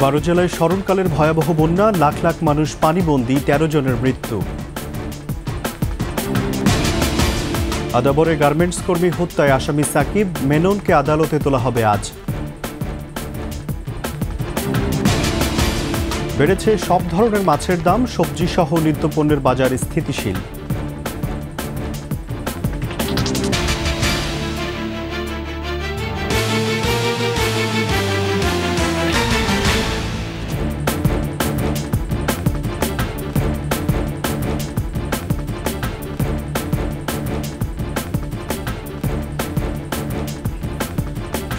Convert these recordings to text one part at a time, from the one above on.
12 জেলায় স্মরণকালের ভয়াবহ বন্যা, লাখ লাখ মানুষ পানিবন্দী, 13 জনের মৃত্যু। আদাবরে গার্মেন্টস কর্মী হত্যায় আসামি সাকিব, মেননকে আদালতে তোলা হবে আজ। বেড়েছে সব ধরনের মাছের দাম, সবজি সহ নিত্যপণ্যের বাজার স্থিতিশীল।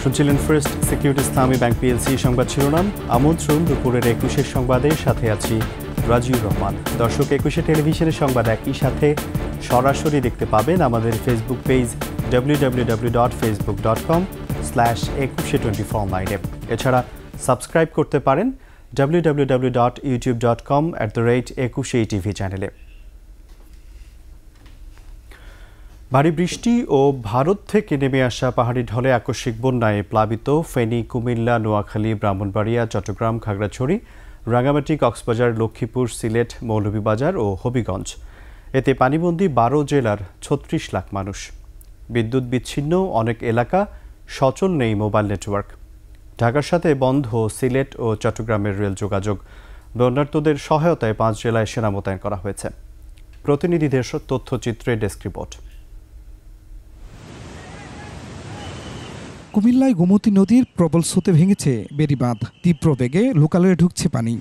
শুনছিলেন ফার্স্ট সিকিউরিটি ইসলামী ব্যাংক পিএলসি সংবাদ শিরোনাম। আমন্ত্রণ দুপুরের 21 সংবাদের সাথে আছি রাজিউর রহমান। দর্শক, 21 টেলিভিশনের সংবাদ একই সাথে সরাসরি দেখতে পাবেন আমাদের ফেসবুক পেজ www.facebook.com/2124online। এছাড়া সাবস্ক্রাইব করতে পারেন www.youtube.com/21ATV চ্যানেলে। ভারী বৃষ্টি ও ভারত থেকে নেমে আসা পাহাড়ি ঢলে আকস্মিক বন্যায় প্লাবিত ফেনী, কুমিল্লা, নোয়াখালী, ব্রাহ্মণবাড়িয়া, চট্টগ্রাম, খাগড়াছড়ি, রাঙ্গামাটি, কক্সবাজার, লক্ষ্মীপুর, সিলেট, মৌলভীবাজার ও হবিগঞ্জ। এতে পানিবন্দী 12 জেলার 36 লাখ মানুষ। বিদ্যুৎ বিচ্ছিন্ন অনেক এলাকা, সচল নেই মোবাইল নেটওয়ার্ক। ঢাকার সাথে বন্ধ সিলেট ও চট্টগ্রামের রেল যোগাযোগ। বন্যার্তদের সহায়তায় 5 জেলায় সেনা মোতায়েন করা হয়েছে। প্রতিনিধিদের তথ্যচিত্রে ডেস্ক রিপোর্ট। কুমিল্লায় গোমতী নদীর প্রবল স্রোতে ভেঙেছে বেড়িবাঁধ, তীব্র বেগে লোকালয়ে ঢুকছে পানি।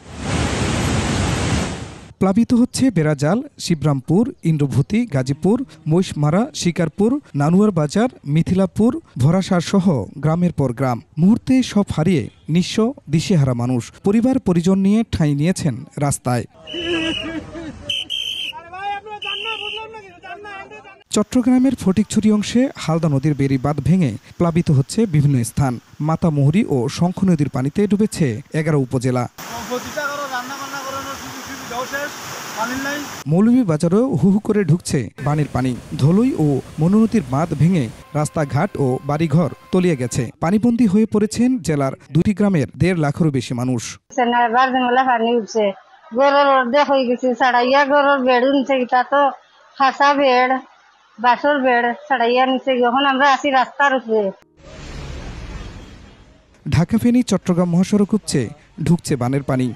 প্লাবিত হচ্ছে বেড়াজাল, শিবরামপুর, ইন্দ্রভূতি, গাজীপুর, মহিষমারা, শিকারপুর, নানুয়ার বাজার, মিথিলাপুর, ভরাসার সহ গ্রামের পর গ্রাম। মুহূর্তে সব হারিয়ে নিঃস্ব, দিশেহারা মানুষ পরিবার পরিজন নিয়ে ঠাঁই নিয়েছেন রাস্তায়। চট্টগ্রামের ফটিকছড়ি অংশে হালদা নদীর বেড়িবাঁধ ভেঙে প্লাবিত হচ্ছে বিভিন্ন স্থান। মাতামুহুরী ও শঙ্খ নদীর পানিতে ডুবেছে 11 উপজেলা। মৌলভীবাজারেও হু হু করে ঢুকছে বানের পানি। ধলই ও মনুনদীর বাঁধ ভেঙে রাস্তাঘাট ও বাড়িঘর তলিয়ে গেছে। পানিবন্দী হয়ে পড়েছেন জেলার 2টি গ্রামের 1.5 লাখেরও বেশি মানুষ। বাসর বেড় ছাড়াইয়া নিচে, যখন আমরা আসি রাস্তার উপরে। ঢাকা ফেনী চট্টগ্রাম মহাসড়ক উপচে ঢুকছে বানের পানি।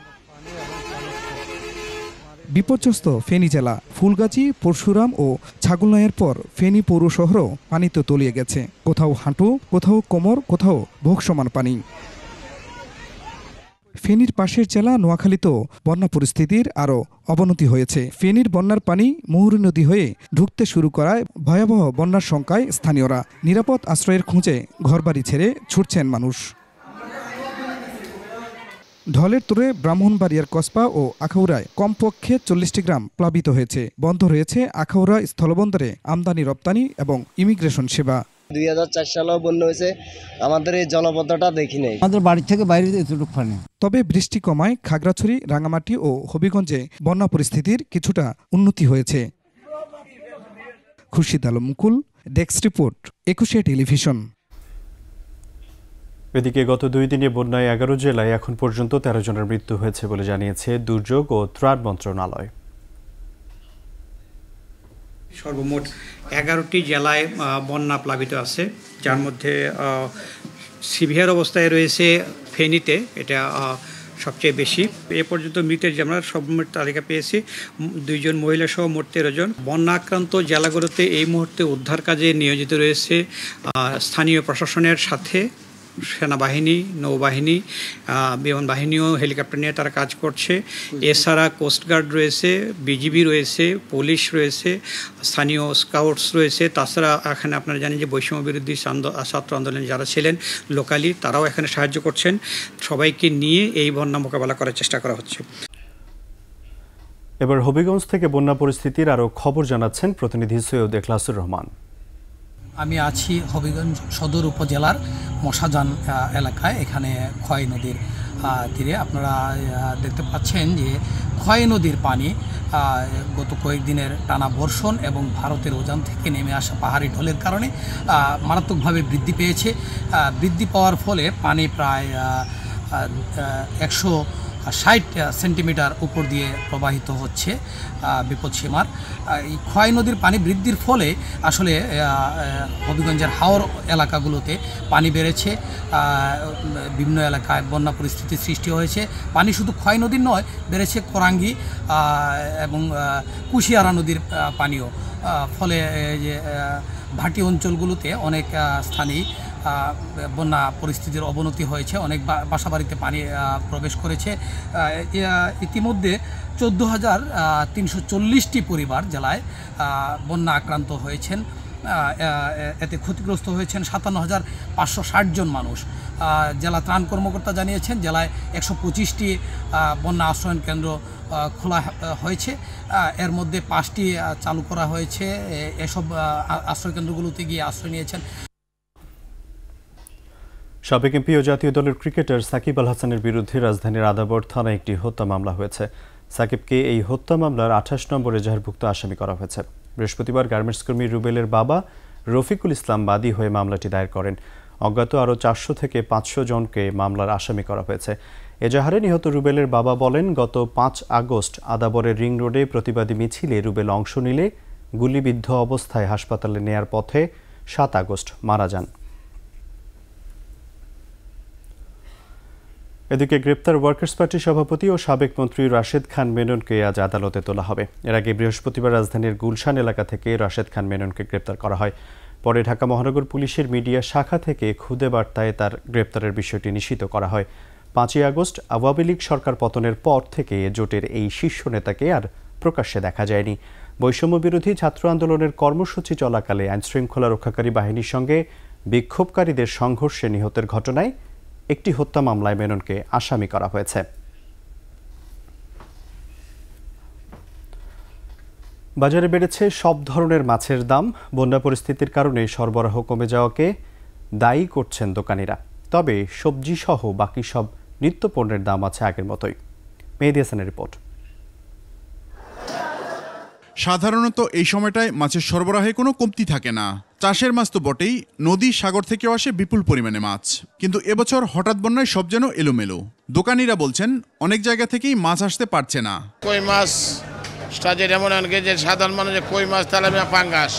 বিপর্যস্ত ফেনী জেলা। ফুলগাজী, পরশুরাম ও ছাগলনাইয়ের পর ফেনী পৌর শহরও পানিতে তলিয়ে গেছে। কোথাও হাঁটু, কোথাও কোমর, কোথাও বুক সমান পানি। ফেনীর পাশের জেলা নোয়াখালীতেও বন্যা পরিস্থিতির আরও অবনতি হয়েছে। ফেনীর বন্যার পানি মুহুরী নদী হয়ে ঢুকতে শুরু করায় ভয়াবহ বন্যার শঙ্কায় স্থানীয়রা। নিরাপদ আশ্রয়ের খুঁজে ঘরবাড়ি ছেড়ে ছুটছেন মানুষ। ঢলের তোড়ে ব্রাহ্মণবাড়িয়ার কসবা ও আখাউড়ায় কমপক্ষে 40টি গ্রাম প্লাবিত হয়েছে। বন্ধ রয়েছে আখাউড়া স্থলবন্দরে আমদানি রপ্তানি এবং ইমিগ্রেশন সেবা। 2004 সালেও বন্যা হয়েছে, আমাদের এই জলপথটা দেখি নাই, আমাদের বাড়ি থেকে বাইরে এতটুকু পানি। তবে বৃষ্টি কমায় খাগড়াছড়ি, রাঙ্গামাটি ও হবিগঞ্জে বন্যা পরিস্থিতির কিছুটা উন্নতি হয়েছে। খুরশিদ আলম মুকুল, ডেস্ক রিপোর্ট, 21 টেলিভিশন। এদিকে গত 2 দিনে বন্যায় 11 জেলায় এখন পর্যন্ত 13 জনের মৃত্যু হয়েছে বলে জানিয়েছে দুর্যোগ ও ত্রাণ মন্ত্রণালয়। সর্বমোট 11টি জেলায় বন্যা প্লাবিত আছে, যার মধ্যে সিভিয়ার অবস্থায় রয়েছে ফেনীতে, এটা সবচেয়ে বেশি। এ পর্যন্ত মৃতের যে আমরা সর্বমোট তালিকা পেয়েছি 2 জন মহিলা সহ মোট 13 জন। বন্যা আক্রান্ত জেলাগুলোতে এই মুহূর্তে উদ্ধার কাজে নিয়োজিত রয়েছে স্থানীয় প্রশাসনের সাথে সেনাবাহিনী, নৌবাহিনী, বিমান বাহিনীও হেলিকপ্টার নিয়ে তারা কাজ করছে। এছাড়া কোস্টগার্ড রয়েছে, বিজিবি রয়েছে, পুলিশ রয়েছে, স্থানীয় স্কাউটস রয়েছে। তাছাড়া এখানে আপনারা জানেন যে বৈষম্য বিরোধী ছাত্র আন্দোলনে যারা ছিলেন লোকালি, তারাও এখানে সাহায্য করছেন। সবাইকে নিয়ে এই বন্যা মোকাবেলা করার চেষ্টা করা হচ্ছে। এবার হবিগঞ্জ থেকে বন্যা পরিস্থিতির আরও খবর জানাচ্ছেন প্রতিনিধি সৈয়দ এখলাসুর রহমান। আমি আছি হবিগঞ্জ সদর উপজেলার মশাজান এলাকায়। এখানে খোয়াই নদীর তীরে আপনারা দেখতে পাচ্ছেন যে খোয়াই নদীর পানি গত কয়েকদিনের টানা বর্ষণ এবং ভারতের উজান থেকে নেমে আসা পাহাড়ি ঢলের কারণে মারাত্মকভাবে বৃদ্ধি পেয়েছে। বৃদ্ধি পাওয়ার ফলে পানি প্রায় 160 সেন্টিমিটার উপর দিয়ে প্রবাহিত হচ্ছে বিপদসীমার। এই খোয়াই নদীর পানি বৃদ্ধির ফলে আসলে হবিগঞ্জের হাওর এলাকাগুলোতে পানি বেড়েছে, বিভিন্ন এলাকায় বন্যা পরিস্থিতির সৃষ্টি হয়েছে। পানি শুধু খোয়াই নদীর নয়, বেড়েছে কোরাঙ্গি এবং কুশিয়ারা নদীর পানিও। ফলে যে ভাটি অঞ্চলগুলোতে অনেক স্থানেই বন্যা পরিস্থিতির অবনতি হয়েছে, অনেক বাসাবাড়িতে পানি প্রবেশ করেছে। ইতিমধ্যে 14,340টি পরিবার জেলায় বন্যা আক্রান্ত হয়েছেন। এতে ক্ষতিগ্রস্ত হয়েছেন 57,560 জন মানুষ। জেলা ত্রাণ কর্মকর্তা জানিয়েছেন জেলায় 125টি বন্যা আশ্রয়ণ কেন্দ্র খোলা হয়েছে, এর মধ্যে 5টি চালু করা হয়েছে। এসব আশ্রয়কেন্দ্রগুলোতে গিয়ে আশ্রয় নিয়েছেন। সাবেক এমপি ও জাতীয় দলের ক্রিকেটার সাকিব আল হাসানের বিরুদ্ধে রাজধানীর আদাবর থানায় একটি হত্যা মামলা হয়েছে। সাকিবকে এই হত্যা মামলার 28 নম্বর এজাহারভুক্ত আসামি করা হয়েছে। বৃহস্পতিবার গার্মেন্টস কর্মী রুবেলের বাবা রফিকুল ইসলাম বাদী হয়ে মামলাটি দায়ের করেন। অজ্ঞাত আরও 400 থেকে 500 জনকে মামলার আসামি করা হয়েছে। এজাহারে নিহত রুবেলের বাবা বলেন, গত 5 আগস্ট আদাবরের রিং রোডে প্রতিবাদী মিছিলে রুবেল অংশ নিলে গুলিবিদ্ধ অবস্থায় হাসপাতালে নেয়ার পথে 7 আগস্ট মারা যান। এদিকে গ্রেপ্তার ওয়ার্কার্স পার্টির সভাপতি ও সাবেক মন্ত্রী রাশেদ খান মেননকে আজ আদালতে তোলা হবে। এর আগে বৃহস্পতিবার রাজধানীর গুলশান এলাকা থেকে রাশেদ খান মেননকে গ্রেপ্তার করা হয়। পরে ঢাকা মহানগর পুলিশের মিডিয়া শাখা থেকে খুদে বার্তায় তার গ্রেপ্তারের বিষয়টি নিশ্চিত করা হয়। 5 আগস্ট আওয়ামী লীগ সরকার পতনের পর থেকে জোটের এই শীর্ষ নেতাকে আর প্রকাশ্যে দেখা যায়নি। বৈষম্য বিরোধী ছাত্র আন্দোলনের কর্মসূচি চলাকালে আইনশৃঙ্খলা রক্ষাকারী বাহিনীর সঙ্গে বিক্ষোভকারীদের সংঘর্ষে নিহতের ঘটনায় একটি হত্যা মামলায় মেননকে আসামি করা হয়েছে। বাজারে বেড়েছে সব ধরনের মাছের দাম। বন্যা পরিস্থিতির কারণে সরবরাহ কমে যাওয়াকে দায়ী করছেন দোকানিরা। তবে সবজি সহ বাকি সব নিত্যপণ্যের দাম আছে আগের মতোই। মেহেদী হাসানের রিপোর্ট। সাধারণত এই সময়টায় মাছের সরবরাহে কোনো কমতি থাকে না। চাষের মাছ তো বটেই, নদী সাগর থেকেও আসে বিপুল পরিমাণে মাছ। কিন্তু এবছর হঠাৎ বন্যায় সব যেন এলোমেলো। দোকানিরা বলছেন অনেক জায়গা থেকেই মাছ আসতে পারছে না। কই মাছ যেমন যে সাধারণ মানুষ কই মাছ, তেলাপিয়া, পাঙ্গাস,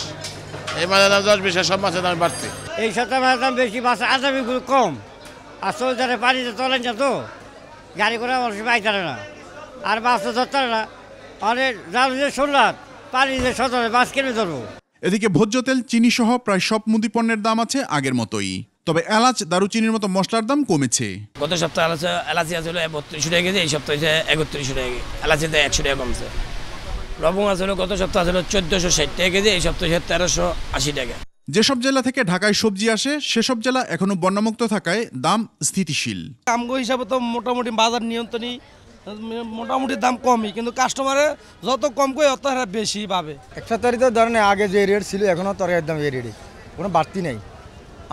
এই মাছের দাম 10-20 সব মাছের দাম বাড়তে। এই সপ্তাহে মাছের দাম বেশি, মাছ আদামিগুলো কম। আসলে যারা পানিতে চলেন না, তো গাড়ি করে অনেক সময় আইতারে না, আর মাছ তো ধরতারে না। অনেক জাল যে সোনরাত পানি যে সতরে মাছ কিনে ধরবো। এদিকে ভোজ্য তেল, চিনি সহ প্রায় সব মুদি পণ্যের দাম আছে আগের মতোই। তবে এলাচ, দারুচিনির মতো মশলার দাম কমেছে। গত সপ্তাহে এলাচি আসলে 32 টাকা কেজি, এই সপ্তাহে 31 টাকা কেজি। এলাচিতে 100 টাকা কমছে। লবঙ্গ আসলে গত সপ্তাহে আসলে 1460 টাকা কেজি, এই সপ্তাহে 1380 টাকা। যেসব জেলা থেকে ঢাকায় সবজি আসে সেসব জেলা এখনো বন্যামুক্ত থাকায় দাম স্থিতিশীল। আমগো হিসাবে তো মোটামুটি বাজার নিয়ন্ত্রণই, মোটামুটি দাম কমই, কিন্তু কাস্টমারে যত কম করে অত বেশি পাবে। একটা তরকারি ধরেন আগে যে রেট ছিল এখনও তরকারির দাম এই রেটে, কোনো বাড়তি নেই।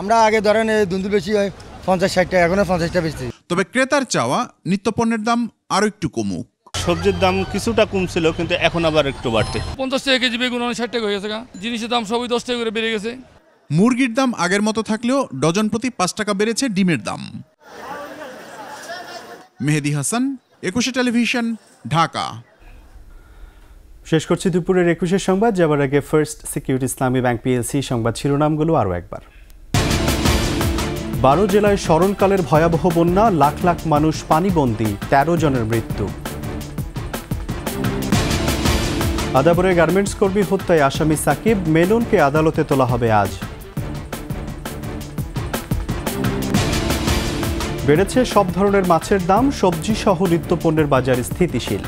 আমরা আগে ধরেন দুন্দুল বেশি হয় 50-60 টাকা, এখনো 50 টাকা বেশি। তবে ক্রেতার চাওয়া নিত্যপণ্যের দাম আরও একটু কমুক। সবজির দাম কিছুটা কমছিল, কিন্তু এখন আবার একটু বাড়তে। 50 টাকা কেজি বেগুন 60 টাকা হয়ে গেছে। জিনিসের দাম সবই 10 টাকা করে বেড়ে গেছে। মুরগির দাম আগের মতো থাকলেও ডজন প্রতি 5 টাকা বেড়েছে ডিমের দাম। মেহেদী হাসান, 21 টেলিভিশন, ঢাকা। শেষ করছি দুপুরের 21 সংবাদ। যাবার আগে ফার্স্ট সিকিউরিটি ইসলামী ব্যাংক পিএলসি সংবাদ শিরোনামগুলো আরও একবার। 12 জেলায় স্মরণকালের ভয়াবহ বন্যা, লাখ লাখ মানুষ পানিবন্দী, 13 জনের মৃত্যু। আদাবরে গার্মেন্টস কর্মী হত্যায় আসামি সাকিব মেননকে আদালতে তোলা হবে আজ। বেড়েছে সব ধরনের মাছের দাম, সবজি সহ নিত্যপণ্যের বাজার স্থিতিশীল।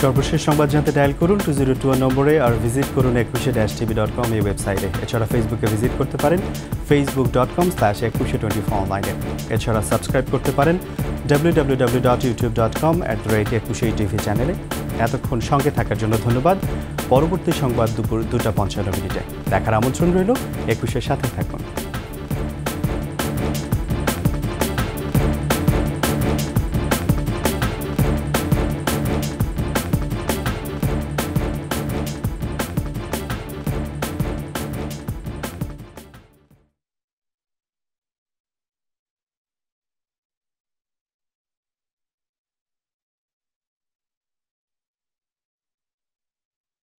সর্বশেষ সংবাদ জানতে ডায়াল করুন 2021 নম্বরে, আর ভিজিট করুন 21-tv.com এই ওয়েবসাইটে। এছাড়া ফেসবুকে ভিজিট করতে পারেন facebook.com/2124 অনলাইনে। এছাড়া সাবস্ক্রাইব করতে পারেন www.youtube.com/21tv চ্যানেলে। এতক্ষণ সঙ্গে থাকার জন্য ধন্যবাদ। পরবর্তী সংবাদ দুপুর 2:55 দেখার আমন্ত্রণ রইল। 21-এর সাথে থাকুন।